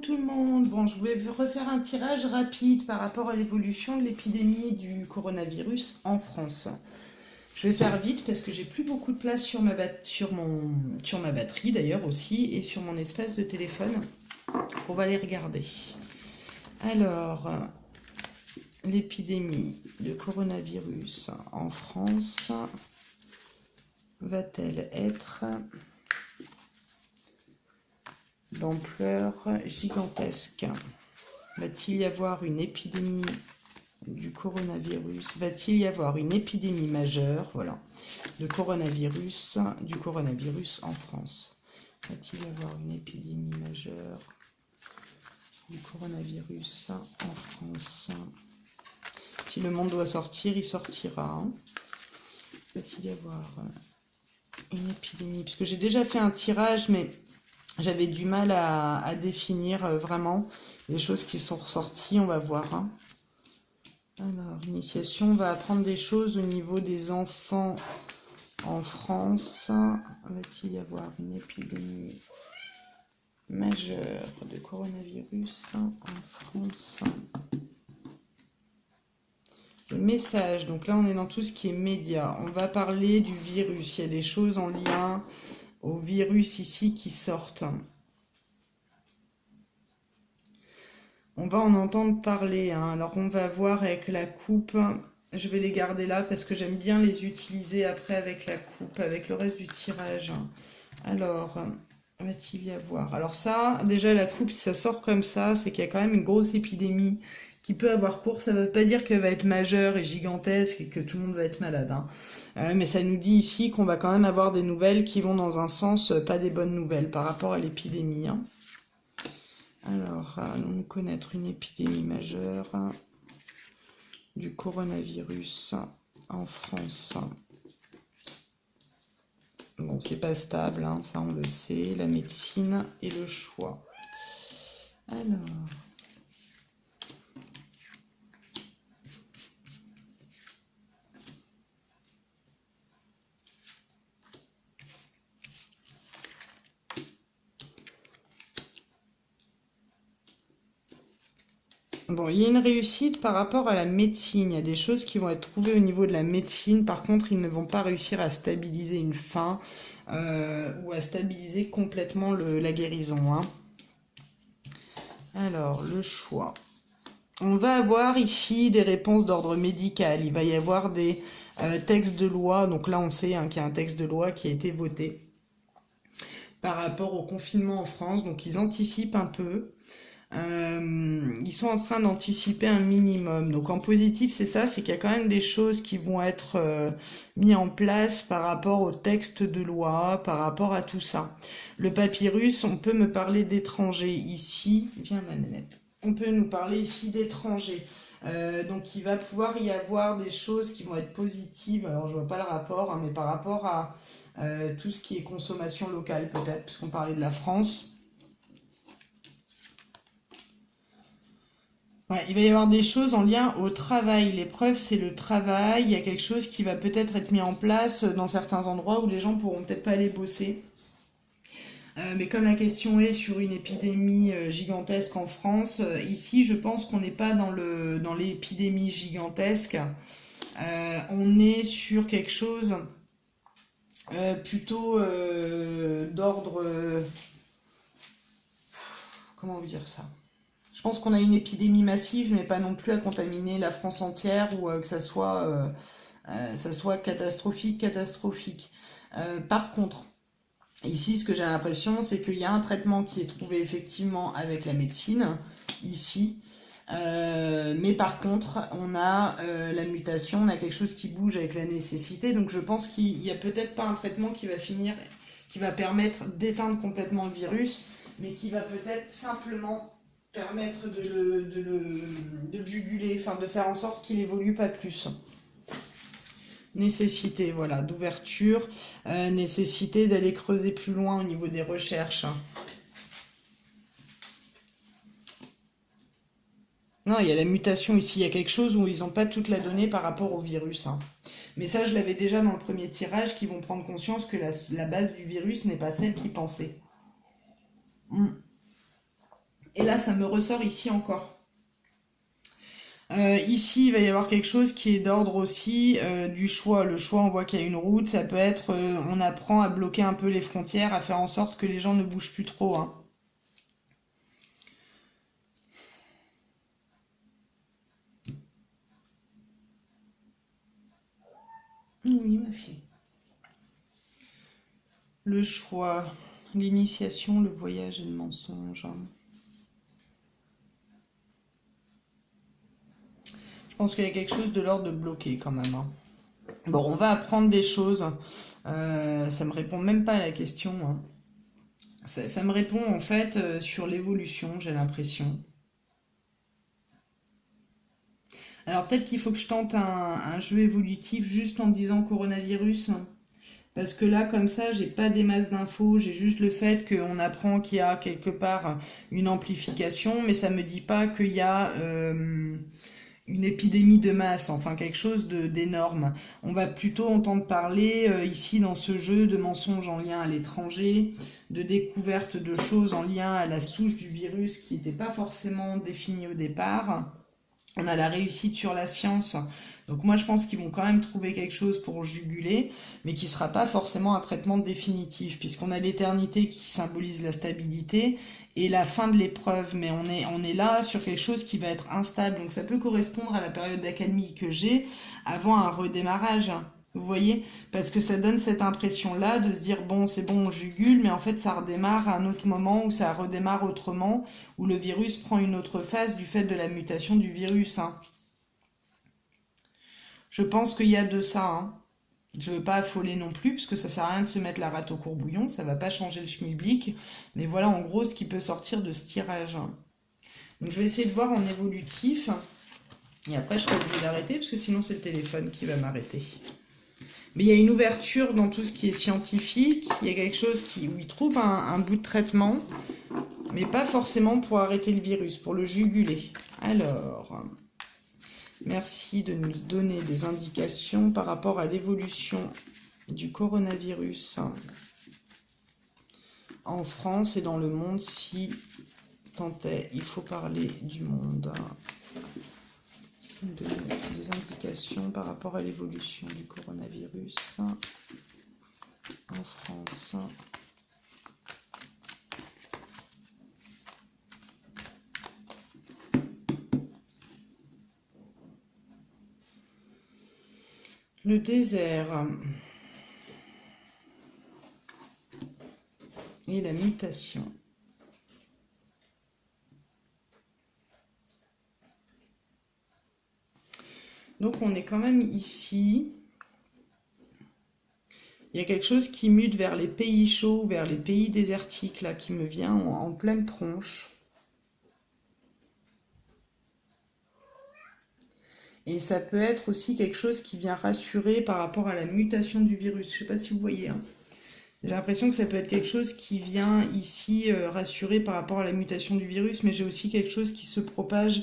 tout le monde. Bon, je vais refaire un tirage rapide par rapport à l'évolution de l'épidémie du coronavirus en France. Je vais faire vite parce que j'ai plus beaucoup de place sur sur ma batterie d'ailleurs aussi et sur mon espace de téléphone. On va les regarder. Alors, l'épidémie de coronavirus en France va-t-elle être d'ampleur gigantesque? Va-t-il y avoir une épidémie du coronavirus? Va-t-il y avoir une épidémie majeure, voilà, du coronavirus en France? Va-t-il y avoir une épidémie majeure du coronavirus en France? Si le monde doit sortir, il sortira. Hein. Va-t-il y avoir une épidémie? Puisque j'ai déjà fait un tirage, mais j'avais du mal à définir vraiment les choses qui sont ressorties. On va voir. Hein. Alors, initiation, on va apprendre des choses au niveau des enfants en France. Va-t-il y avoir une épidémie majeure de coronavirus en France? Le message, donc là on est dans tout ce qui est média. On va parler du virus. Il y a des choses en lien au virus ici qui sortent. On va en entendre parler. Hein. Alors on va voir avec la coupe. Je vais les garder là parce que j'aime bien les utiliser après avec la coupe, avec le reste du tirage. Alors, va-t-il y avoir? Alors ça, déjà la coupe, si ça sort comme ça, c'est qu'il y a quand même une grosse épidémie qui peut avoir cours. Ça ne veut pas dire qu'elle va être majeure et gigantesque et que tout le monde va être malade. Hein. Mais ça nous dit ici qu'on va quand même avoir des nouvelles qui vont dans un sens, pas des bonnes nouvelles par rapport à l'épidémie. Hein. Alors, allons-nous connaître une épidémie majeure du coronavirus en France? Bon, c'est pas stable, hein, ça on le sait, la médecine et le choix. Alors... Bon, il y a une réussite par rapport à la médecine. Il y a des choses qui vont être trouvées au niveau de la médecine. Par contre, ils ne vont pas réussir à stabiliser une fin ou à stabiliser complètement la guérison. Hein. Alors, le choix. On va avoir ici des réponses d'ordre médical. Il va y avoir des textes de loi. Donc là, on sait hein, qu'il y a un texte de loi qui a été voté par rapport au confinement en France. Donc, ils anticipent un peu. Ils sont en train d'anticiper un minimum. Donc en positif, c'est ça, c'est qu'il y a quand même des choses qui vont être mises en place par rapport au texte de loi, par rapport à tout ça. Le papyrus, on peut me parler d'étrangers ici. Viens Manette. On peut nous parler ici d'étrangers. Donc il va pouvoir y avoir des choses qui vont être positives. Alors je vois pas le rapport, hein, mais par rapport à tout ce qui est consommation locale peut-être, puisqu'on parlait de la France. Ouais, il va y avoir des choses en lien au travail. L'épreuve, c'est le travail. Il y a quelque chose qui va peut-être être mis en place dans certains endroits où les gens pourront peut-être pas aller bosser. Mais comme la question est sur une épidémie gigantesque en France, ici, je pense qu'on n'est pas dans l'épidémie gigantesque. On est sur quelque chose plutôt d'ordre... comment vous dire ça? Je pense qu'on a une épidémie massive, mais pas non plus à contaminer la France entière ou que ça soit catastrophique. Par contre, ici, ce que j'ai l'impression, c'est qu'il y a un traitement qui est trouvé effectivement avec la médecine, ici. Mais par contre, on a la mutation, on a quelque chose qui bouge avec la nécessité. Donc je pense qu'il n'y a peut-être pas un traitement qui va permettre d'éteindre complètement le virus, mais qui va peut-être simplement permettre de le juguler, enfin de faire en sorte qu'il évolue pas plus. Nécessité, voilà, d'ouverture, nécessité d'aller creuser plus loin au niveau des recherches. Non, il y a la mutation ici, il y a quelque chose où ils n'ont pas toute la donnée par rapport au virus. Hein. Mais ça, je l'avais déjà dans le premier tirage, qu'ils vont prendre conscience que la base du virus n'est pas celle qu'ils pensaient. Et là, ça me ressort ici encore. Ici, il va y avoir quelque chose qui est d'ordre aussi du choix. Le choix, on voit qu'il y a une route. Ça peut être, on apprend à bloquer un peu les frontières, à faire en sorte que les gens ne bougent plus trop. Hein. Oui, ma fille. Le choix, l'initiation, le voyage et le mensonge. Je pense qu'il y a quelque chose de l'ordre de bloqué quand même. Hein. Bon, on va apprendre des choses. Ça me répond même pas à la question. Hein. Ça me répond en fait sur l'évolution, j'ai l'impression. Alors peut-être qu'il faut que je tente un jeu évolutif juste en disant coronavirus. Parce que là, comme ça, j'ai pas des masses d'infos, j'ai juste le fait qu'on apprend qu'il y a quelque part une amplification, mais ça me dit pas qu'il y a une épidémie de masse, enfin quelque chose d'énorme. On va plutôt entendre parler ici dans ce jeu de mensonges en lien à l'étranger, de découverte de choses en lien à la souche du virus qui n'était pas forcément définie au départ. On a la réussite sur la science. Donc moi je pense qu'ils vont quand même trouver quelque chose pour juguler, mais qui ne sera pas forcément un traitement définitif, puisqu'on a l'éternité qui symbolise la stabilité et la fin de l'épreuve, mais on est là sur quelque chose qui va être instable. Donc ça peut correspondre à la période d'accalmie que j'ai avant un redémarrage. Vous voyez, parce que ça donne cette impression-là de se dire, bon, c'est bon, on jugule, mais en fait, ça redémarre à un autre moment où ça redémarre autrement, où le virus prend une autre phase du fait de la mutation du virus. Hein. Je pense qu'il y a de ça. Hein. Je ne veux pas affoler non plus, parce que ça sert à rien de se mettre la rate au courbouillon, ça va pas changer le schmilblick. Mais voilà en gros ce qui peut sortir de ce tirage. Donc je vais essayer de voir en évolutif, et après je serai obligée d'arrêter, parce que sinon c'est le téléphone qui va m'arrêter. Mais il y a une ouverture dans tout ce qui est scientifique, il y a quelque chose où ils trouvent un bout de traitement, mais pas forcément pour arrêter le virus, pour le juguler. Alors, merci de nous donner des indications par rapport à l'évolution du coronavirus en France et dans le monde, si tant est, il faut parler du monde. Des indications par rapport à l'évolution du coronavirus en France. Le désert et la mutation. Donc on est quand même ici. Il y a quelque chose qui mute vers les pays chauds, vers les pays désertiques, là, qui me vient en pleine tronche. Et ça peut être aussi quelque chose qui vient rassurer par rapport à la mutation du virus. Je ne sais pas si vous voyez. Hein. J'ai l'impression que ça peut être quelque chose qui vient ici rassurer par rapport à la mutation du virus, mais j'ai aussi quelque chose qui se propage.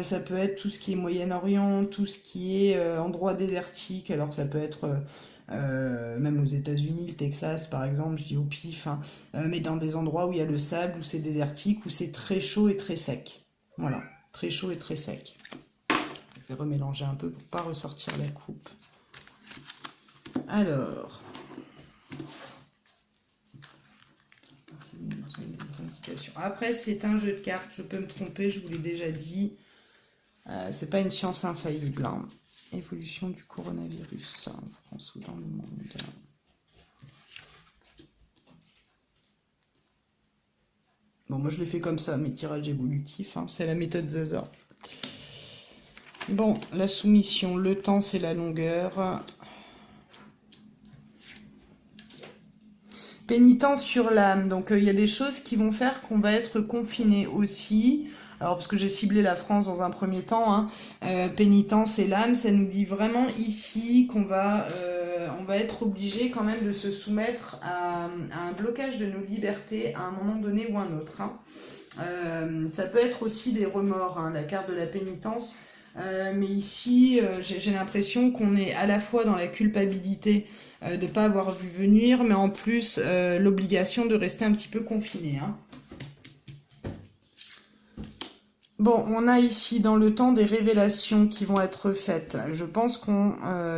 Ça peut être tout ce qui est Moyen-Orient, tout ce qui est endroit désertique. Alors ça peut être même aux États-Unis, le Texas par exemple, je dis au pif, hein, mais dans des endroits où il y a le sable, où c'est désertique, où c'est très chaud et très sec. Voilà, très chaud et très sec. Je vais remélanger un peu pour ne pas ressortir la coupe. Alors, des indications. Après, c'est un jeu de cartes, je peux me tromper, je vous l'ai déjà dit. C'est pas une science infaillible. Hein. Évolution du coronavirus en France ou dans le monde. Bon, moi je l'ai fait comme ça, mes tirages évolutifs. Hein. C'est la méthode Zaza. Bon, la soumission, le temps, c'est la longueur. Pénitence sur l'âme. Donc, il y a des choses qui vont faire qu'on va être confiné aussi. Alors, parce que j'ai ciblé la France dans un premier temps. Hein. Pénitence et l'âme, ça nous dit vraiment ici qu'on va, on va être obligé quand même de se soumettre à un blocage de nos libertés à un moment donné ou un autre. Hein. Ça peut être aussi des remords, hein, la carte de la pénitence. Mais ici, j'ai l'impression qu'on est à la fois dans la culpabilité de ne pas avoir vu venir, mais en plus l'obligation de rester un petit peu confiné. Hein. Bon, on a ici dans le temps des révélations qui vont être faites. Je pense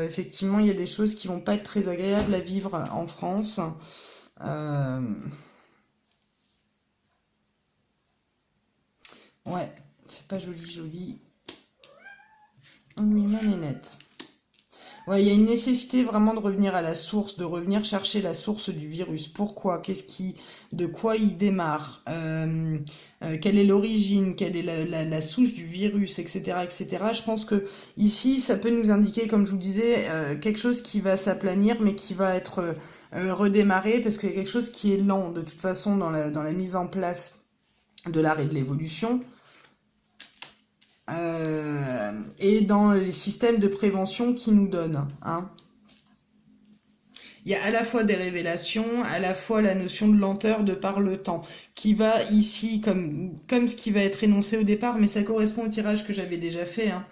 effectivement, il y a des choses qui vont pas être très agréables à vivre en France. Euh, ouais, c'est pas joli, joli. Oui, ma nénette. Ouais, il y a une nécessité vraiment de revenir à la source, de revenir chercher la source du virus. Pourquoi? De quoi il démarre? Quelle est l'origine? Quelle est la souche du virus, etc., etc. Je pense que ici, ça peut nous indiquer, comme je vous disais, quelque chose qui va s'aplanir, mais qui va être redémarré, parce qu'il y a quelque chose qui est lent, de toute façon, dans la mise en place de l'art et de l'évolution. Et dans les systèmes de prévention qu'ils nous donnent. Hein. Il y a à la fois des révélations, à la fois la notion de lenteur de par le temps, qui va ici, comme ce qui va être énoncé au départ, mais ça correspond au tirage que j'avais déjà fait. Hein.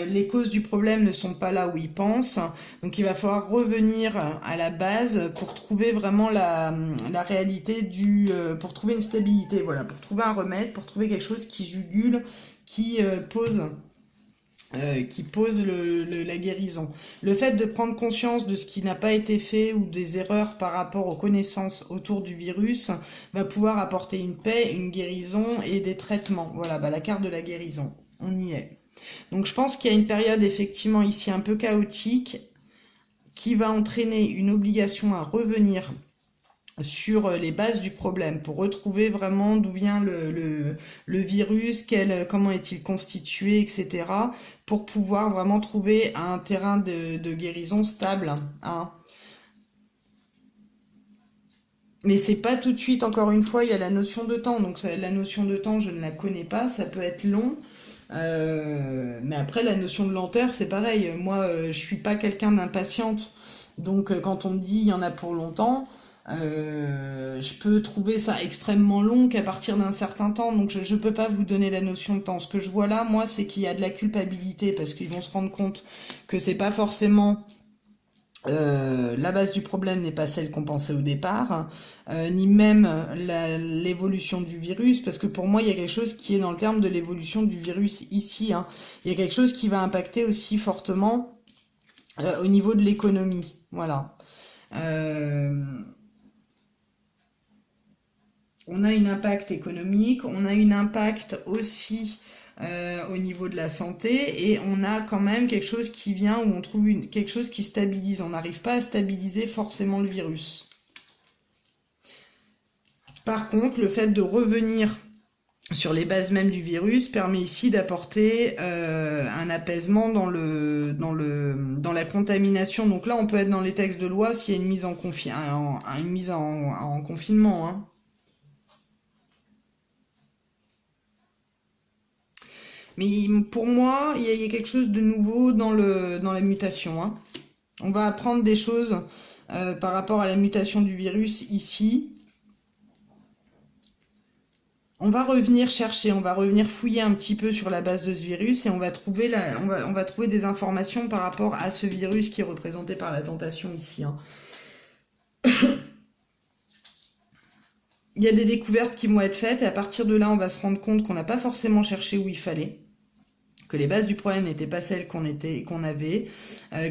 Les causes du problème ne sont pas là où ils pensent, donc il va falloir revenir à la base pour trouver vraiment la réalité pour trouver une stabilité, voilà, pour trouver un remède, pour trouver quelque chose qui jugule, qui pose la guérison. Le fait de prendre conscience de ce qui n'a pas été fait ou des erreurs par rapport aux connaissances autour du virus va pouvoir apporter une paix, une guérison et des traitements. Voilà, la carte de la guérison, on y est. Donc je pense qu'il y a une période effectivement ici un peu chaotique qui va entraîner une obligation à revenir sur les bases du problème pour retrouver vraiment d'où vient le virus, comment est-il constitué, etc. pour pouvoir vraiment trouver un terrain de guérison stable. Hein. Mais c'est pas tout de suite, encore une fois, il y a la notion de temps. Donc la notion de temps, je ne la connais pas, ça peut être long. Mais après, la notion de lenteur, c'est pareil. Moi, je suis pas quelqu'un d'impatiente. Donc quand on me dit il y en a pour longtemps, je peux trouver ça extrêmement long qu'à partir d'un certain temps, donc je ne peux pas vous donner la notion de temps. Ce que je vois là, moi, c'est qu'il y a de la culpabilité parce qu'ils vont se rendre compte que c'est pas forcément la base du problème n'est pas celle qu'on pensait au départ, ni même l'évolution du virus, parce que pour moi, il y a quelque chose qui est dans le terme de l'évolution du virus ici. Hein. Il y a quelque chose qui va impacter aussi fortement au niveau de l'économie. Voilà. On a un impact économique, on a un impact aussi au niveau de la santé, et on a quand même quelque chose qui vient où on trouve quelque chose qui stabilise. On n'arrive pas à stabiliser forcément le virus. Par contre, le fait de revenir sur les bases mêmes du virus permet ici d'apporter un apaisement dans la contamination. Donc là, on peut être dans les textes de loi s'il y a une mise en confinement. Hein. Mais pour moi, il y a quelque chose de nouveau dans la mutation. Hein. On va apprendre des choses par rapport à la mutation du virus ici. On va revenir chercher, on va revenir fouiller un petit peu sur la base de ce virus et on va trouver des informations par rapport à ce virus qui est représenté par la tentation ici. Hein. Il y a des découvertes qui vont être faites et à partir de là, on va se rendre compte qu'on n'a pas forcément cherché où il fallait, que les bases du problème n'étaient pas celles qu'on avait,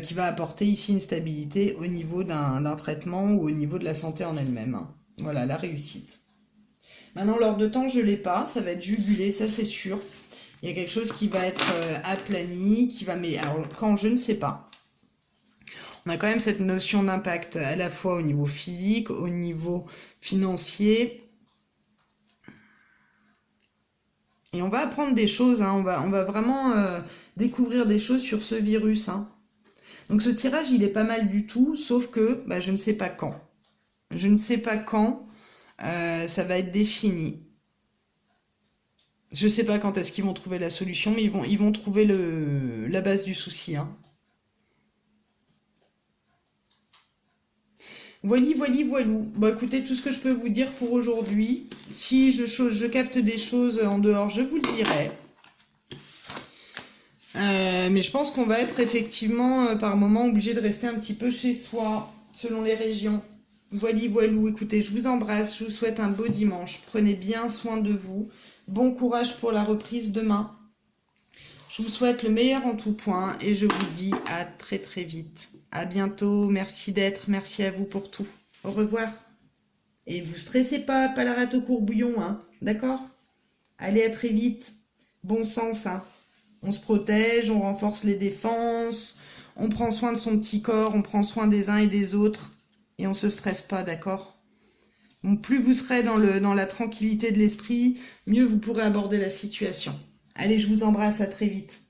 qui va apporter ici une stabilité au niveau d'un traitement ou au niveau de la santé en elle-même. Hein. Voilà, la réussite. Maintenant, l'ordre de temps, je ne l'ai pas, ça va être jugulé, ça c'est sûr. Il y a quelque chose qui va être aplani, mais alors quand, je ne sais pas. On a quand même cette notion d'impact à la fois au niveau physique, au niveau financier. Et on va apprendre des choses, hein, on va vraiment découvrir des choses sur ce virus. Hein. Donc ce tirage, il est pas mal du tout, sauf que je ne sais pas quand. Je ne sais pas quand. Ça va être défini. Je ne sais pas quand est-ce qu'ils vont trouver la solution, mais ils vont trouver la base du souci. Hein. Voilou. Bon, écoutez, tout ce que je peux vous dire pour aujourd'hui. Si je capte des choses en dehors, je vous le dirai. Mais je pense qu'on va être effectivement par moment obligé de rester un petit peu chez soi, selon les régions. Voilou, écoutez, je vous embrasse, je vous souhaite un beau dimanche. Prenez bien soin de vous. Bon courage pour la reprise demain. Je vous souhaite le meilleur en tout point et je vous dis à très très vite. À bientôt, merci d'être, merci à vous pour tout. Au revoir. Et vous stressez pas la rate au courbouillon, hein, d'accord? Allez, à très vite. Bon sens, hein. On se protège, on renforce les défenses, on prend soin de son petit corps, on prend soin des uns et des autres et on se stresse pas, d'accord? Donc, plus vous serez dans la tranquillité de l'esprit, mieux vous pourrez aborder la situation. Allez, je vous embrasse, à très vite.